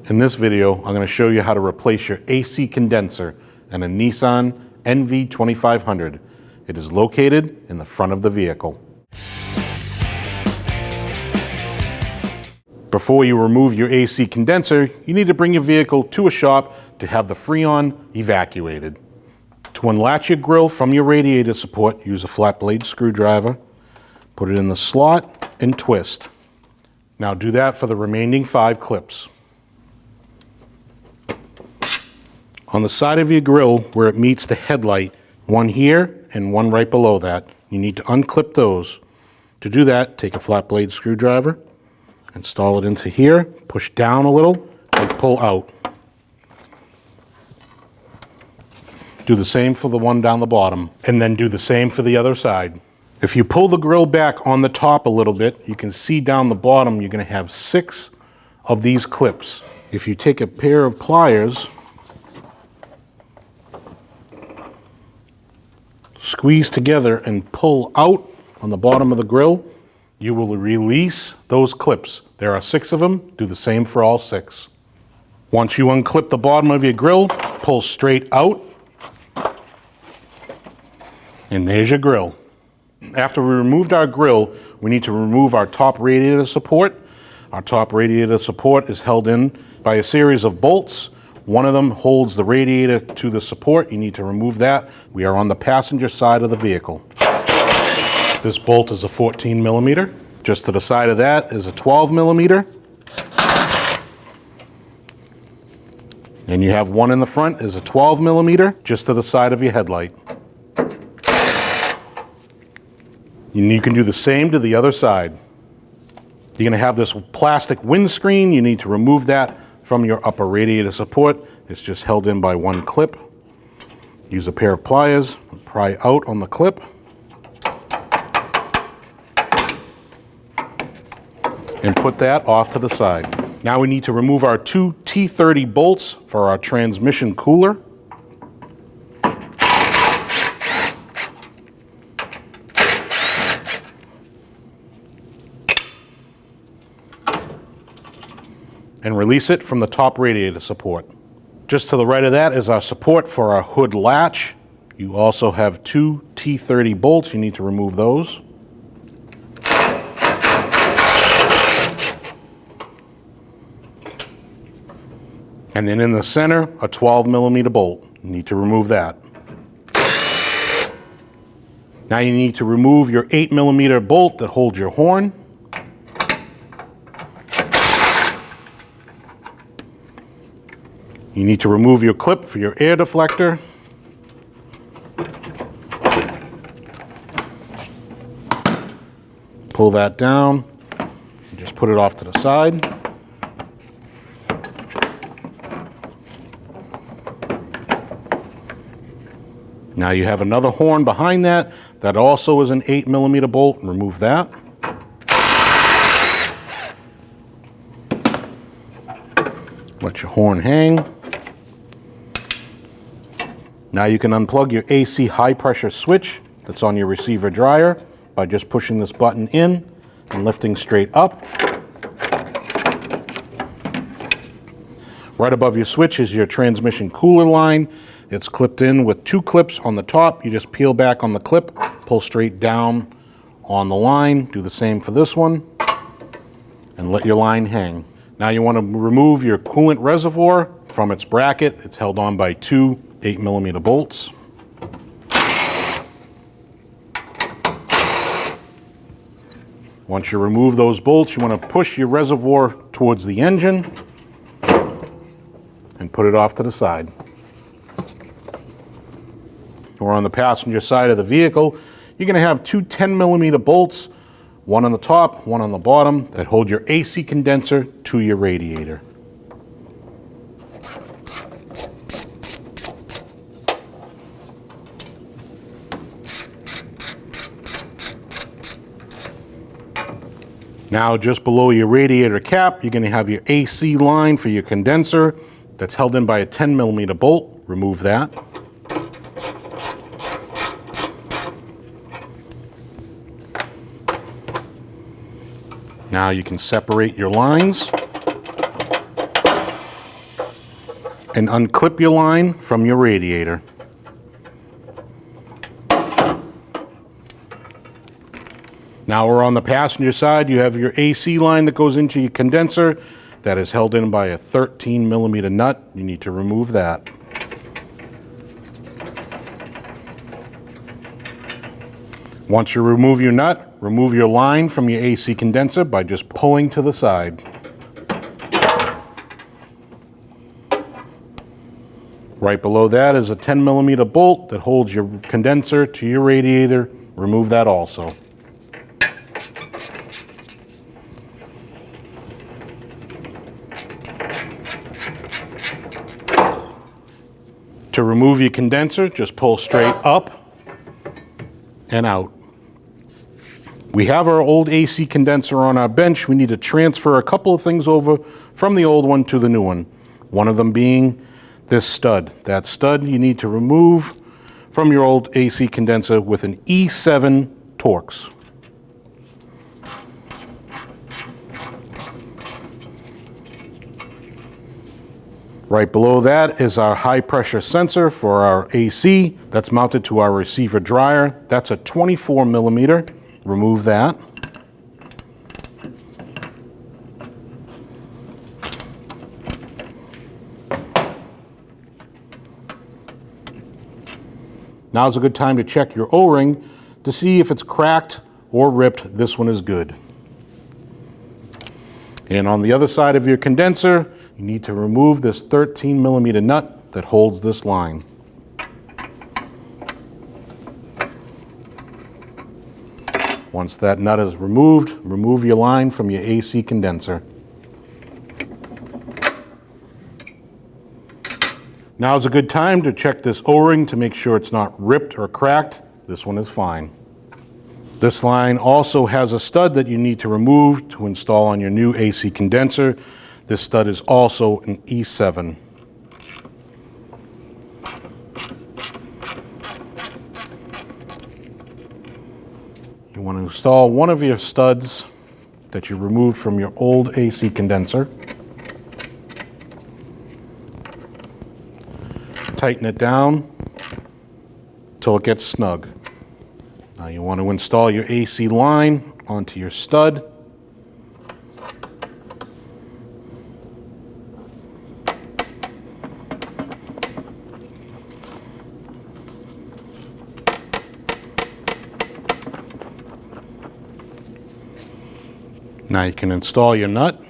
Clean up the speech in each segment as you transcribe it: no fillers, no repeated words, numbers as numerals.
In this video, I'm going to show you how to replace your AC condenser in a Nissan NV2500. It is located in the front of the vehicle. Before you remove your AC condenser, you need to bring your vehicle to a shop to have the Freon evacuated. To unlatch your grill from your radiator support, use a flat blade screwdriver, put it in the slot, and twist. Now do that for the remaining 5 clips. On the side of your grill where it meets the headlight, one here and one right below that, you need to unclip those. To do that, take a flat blade screwdriver, install it into here, push down a little, and pull out. Do the same for the one down the bottom, and then do the same for the other side. If you pull the grill back on the top a little bit, you can see down the bottom you're going to have 6 of these clips. If you take a pair of pliers, squeeze together and pull out on the bottom of the grill, you will release those clips. There are 6 of them. Do the same for all 6. Once you unclip the bottom of your grill, pull straight out, and there's your grill. After we removed our grill, we need to remove our top radiator support. Our top radiator support is held in by a series of bolts. One of them holds the radiator to the support. You need to remove that. We are on the passenger side of the vehicle. This bolt is a 14 millimeter. Just to the side of that is a 12 millimeter. And you have one in the front is a 12 millimeter, just to the side of your headlight. And you can do the same to the other side. You're going to have this plastic windscreen. You need to remove that from your upper radiator support. It's just held in by one clip. Use a pair of pliers, pry out on the clip, and put that off to the side. Now we need to remove our 2 T30 bolts for our transmission cooler. And release it from the top radiator support. Just to the right of that is our support for our hood latch. You also have 2 T30 bolts. You need to remove those. And then in the center, a 12 millimeter bolt. You need to remove that. Now you need to remove your 8 millimeter bolt that holds your horn. You need to remove your clip for your air deflector. Pull that down and just put it off to the side. Now you have another horn behind that. That also is an 8 millimeter bolt. Remove that. Let your horn hang. Now you can unplug your AC high pressure switch that's on your receiver dryer by just pushing this button in and lifting straight up. Right above your switch is your transmission cooler line. It's clipped in with 2 clips on the top. You just peel back on the clip, pull straight down on the line. Do the same for this one and let your line hang. Now you want to remove your coolant reservoir from its bracket. It's held on by 2 8 millimeter bolts. Once you remove those bolts, you want to push your reservoir towards the engine and put it off to the side. Or on the passenger side of the vehicle, you're going to have 2 10 millimeter bolts, one on the top, one on the bottom, that hold your AC condenser to your radiator. Now just below your radiator cap, you're going to have your AC line for your condenser that's held in by a 10 millimeter bolt. Remove that. Now you can separate your lines. and unclip your line from your radiator. Now we're on the passenger side. You have your AC line that goes into your condenser that is held in by a 13 millimeter nut. You need to remove that. Once you remove your nut, remove your line from your AC condenser by just pulling to the side. Right below that is a 10 millimeter bolt that holds your condenser to your radiator. Remove that also. To remove your condenser, just pull straight up and out. We have our old AC condenser on our bench. We need to transfer a couple of things over from the old one to the new one. One of them being this stud. That stud you need to remove from your old AC condenser with an E7 Torx. Right below that is our high pressure sensor for our AC that's mounted to our receiver dryer. That's a 24 millimeter. Remove that. Now's a good time to check your O-ring to see if it's cracked or ripped. This one is good. And on the other side of your condenser, you need to remove this 13 millimeter nut that holds this line. Once that nut is removed, remove your line from your AC condenser. Now is a good time to check this O-ring to make sure it's not ripped or cracked. This one is fine. This line also has a stud that you need to remove to install on your new AC condenser. This stud is also an E7. You want to install one of your studs that you removed from your old AC condenser. Tighten it down till it gets snug. Now you want to install your AC line onto your stud. Now you can install your nut.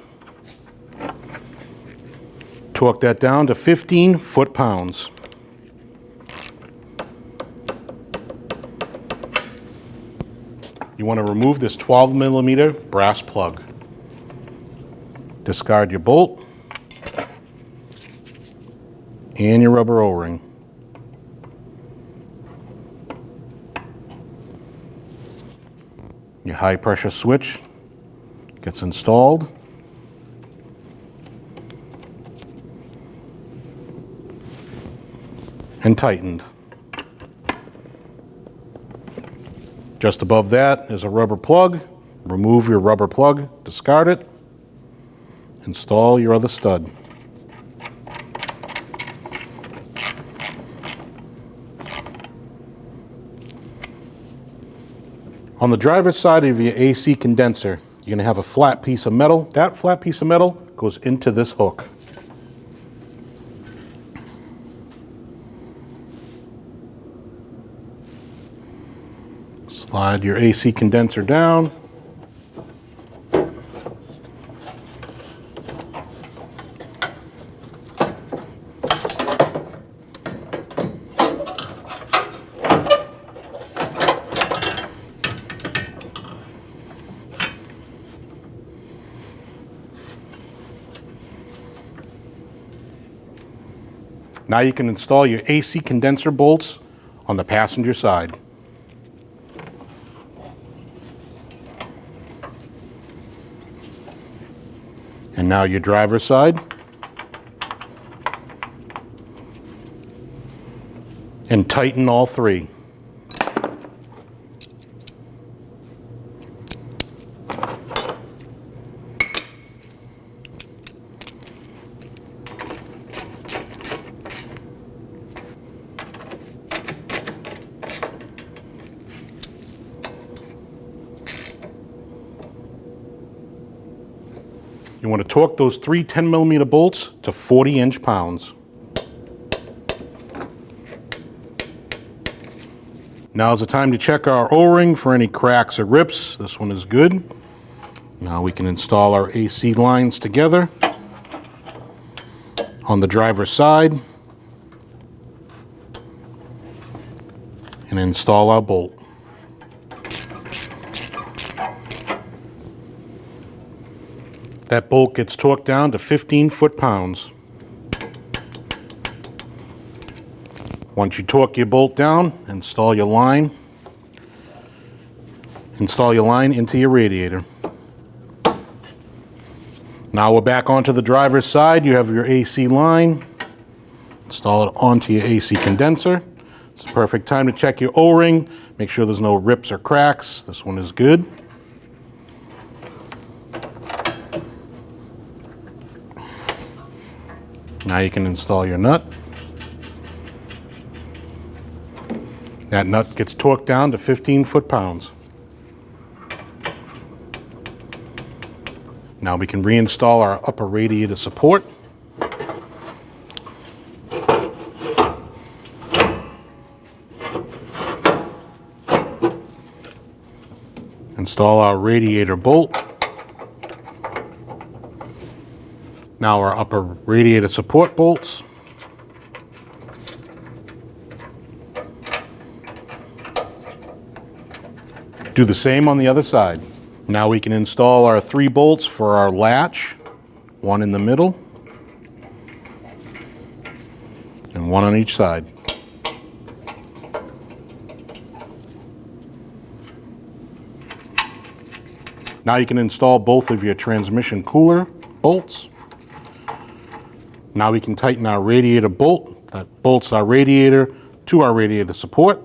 Torque that down to 15 foot-pounds. You want to remove this 12 millimeter brass plug. Discard your bolt and your rubber O-ring. Your high pressure switch gets installed. And tightened. Just above that is a rubber plug. Remove your rubber plug, discard it, install your other stud. On the driver's side of your AC condenser, you're going to have a flat piece of metal. That flat piece of metal goes into this hook. Slide your AC condenser down. Now you can install your AC condenser bolts on the passenger side. And now your driver's side. And tighten all three. You want to torque those three 10mm bolts to 40 inch-pounds. Now's the time to check our O-ring for any cracks or rips. This one is good. Now we can install our AC lines together on the driver's side and install our bolt. That bolt gets torqued down to 15 foot-pounds. Once you torque your bolt down, install your line. Install your line into your radiator. Now we're back onto the driver's side. You have your AC line. Install it onto your AC condenser. It's the perfect time to check your O-ring. Make sure there's no rips or cracks. This one is good. Now you can install your nut. That nut gets torqued down to 15 foot-pounds. Now we can reinstall our upper radiator support. Install our radiator bolt. Now our upper radiator support bolts. Do the same on the other side. Now we can install our 3 bolts for our latch, one in the middle and one on each side. Now you can install both of your transmission cooler bolts. Now we can tighten our radiator bolt that bolts our radiator to our radiator support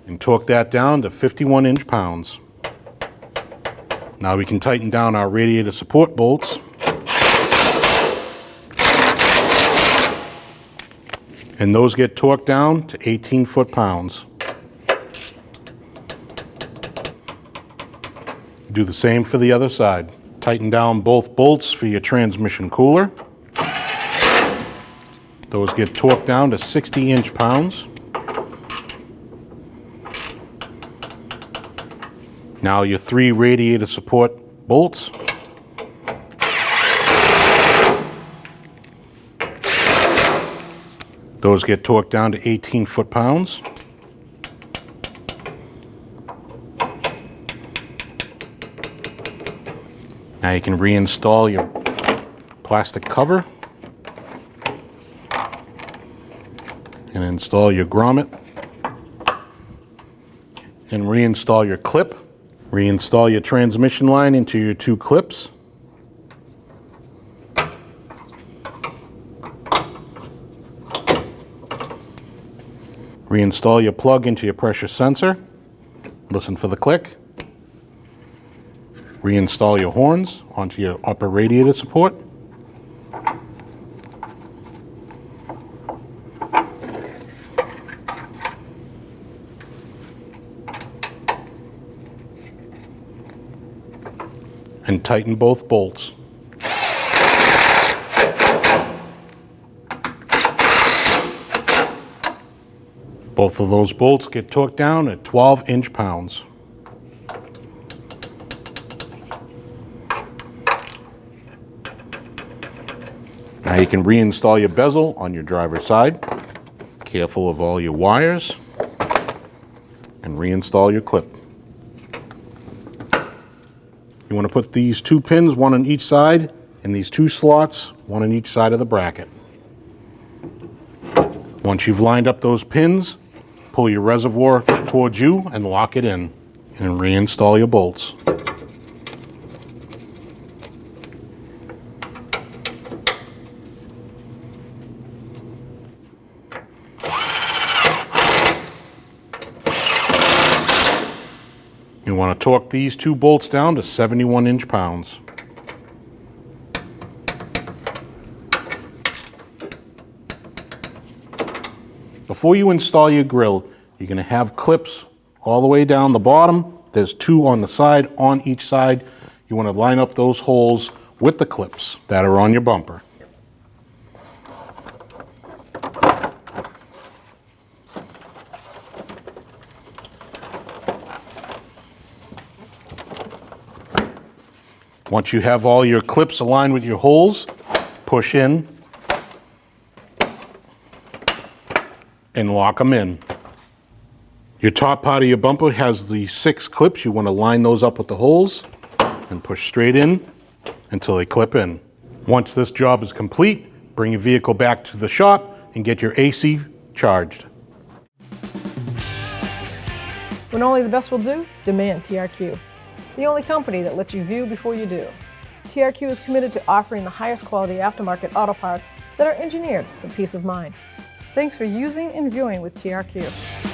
and torque that down to 51 inch-pounds. Now we can tighten down our radiator support bolts and those get torqued down to 18 foot-pounds. Do the same for the other side. Tighten down both bolts for your transmission cooler. Those get torqued down to 60 inch-pounds. Now your 3 radiator support bolts. Those get torqued down to 18 foot-pounds. Now you can reinstall your plastic cover and install your grommet and reinstall your clip. Reinstall your transmission line into your 2 clips. Reinstall your plug into your pressure sensor. Listen for the click. Reinstall your horns onto your upper radiator support. And tighten both bolts. Both of those bolts get torqued down at 12 inch-pounds. Now you can reinstall your bezel on your driver's side. Careful of all your wires. And reinstall your clip. You want to put these 2 pins, one on each side, in these 2 slots, one on each side of the bracket. Once you've lined up those pins, pull your reservoir towards you and lock it in, and reinstall your bolts. You want to torque these 2 bolts down to 71 inch-pounds. Before you install your grill, you're going to have clips all the way down the bottom. There's 2 on the side, on each side. you want to line up those holes with the clips that are on your bumper. Once you have all your clips aligned with your holes, push in and lock them in. Your top part of your bumper has the 6 clips. You want to line those up with the holes and push straight in until they clip in. Once this job is complete, bring your vehicle back to the shop and get your AC charged. When only the best will do, demand TRQ. The only company that lets you view before you do. TRQ is committed to offering the highest quality aftermarket auto parts that are engineered for peace of mind. Thanks for using and viewing with TRQ.